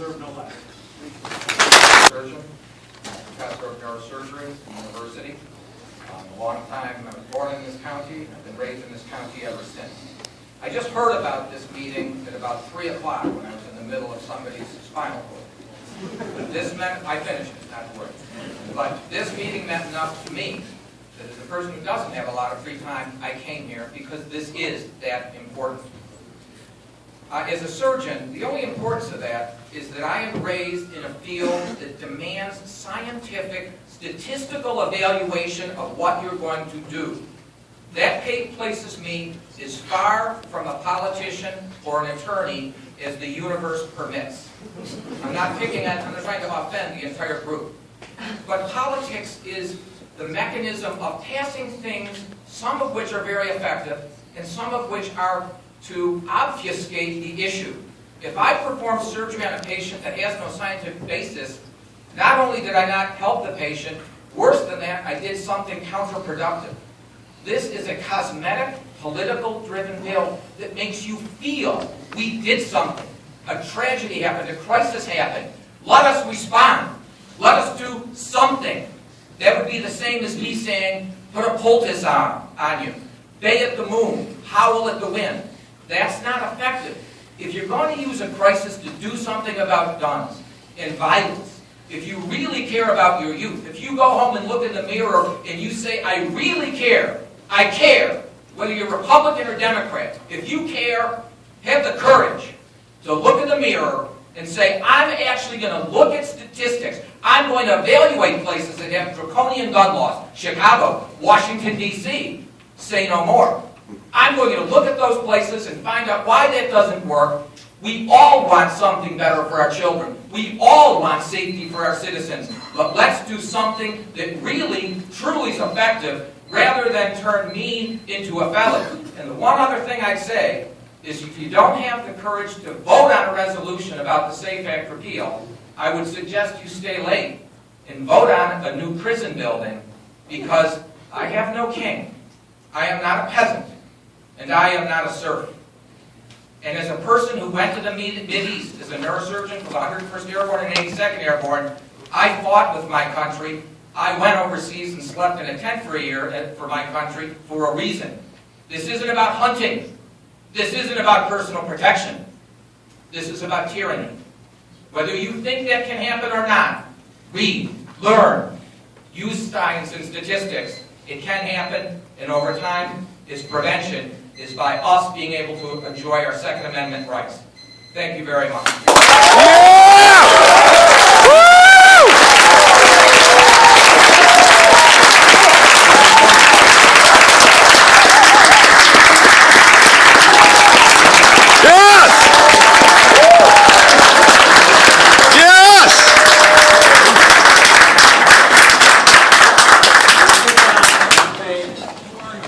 serve no less. Surgeon, professor of neurosurgery at the university. A long time. I was born in this county. I've been raised in this county ever since. I just heard about this meeting at about 3 o'clock when I was in the middle of somebody's spinal cord. This meant, I finished it, not to worry. But this meeting meant enough to me that as a person who doesn't have a lot of free time, I came here because this is that important. As a surgeon, the only importance of that is that I am raised in a field that demands scientific, statistical evaluation of what you're going to do. That places me as far from a politician or an attorney as the universe permits. I'm not trying to offend the entire group. But politics is the mechanism of passing things, some of which are very effective, and some of which are to obfuscate the issue. If I perform surgery on a patient that has no scientific basis, not only did I not help the patient, worse than that, I did something counterproductive. This is a cosmetic, political-driven bill that makes you feel we did something. A tragedy happened, a crisis happened. Let us respond. Let us do something. That would be the same as me saying, put a poultice on you. Bay at the moon, howl at the wind. That's not effective. If you're going to use a crisis to do something about guns and violence, if you really care about your youth, if you go home and look in the mirror and you say, I really care, I care, whether you're Republican or Democrat, if you care, have the courage to look in the mirror and say, I'm actually going to look at statistics. I'm going to evaluate places that have draconian gun laws. Chicago, Washington, D.C., say no more. I'm going to look at those places and find out why that doesn't work. We all want something better for our children. We all want safety for our citizens. But let's do something that really, truly is effective rather than turn me into a felon. And the one other thing I'd say is if you don't have the courage to vote on a resolution about the SAFE Act repeal, I would suggest you stay late and vote on a new prison building because I have no king. I am not a peasant. And I am not a serf. And as a person who went to the Mideast as a neurosurgeon for the 101st Airborne and 82nd Airborne, I fought with my country. I went overseas and slept in a tent for a year for my country for a reason. This isn't about hunting. This isn't about personal protection. This is about tyranny. Whether you think that can happen or not, read, learn, use science and statistics. It can happen, and over time, its prevention is by us being able to enjoy our Second Amendment rights. Thank you very much.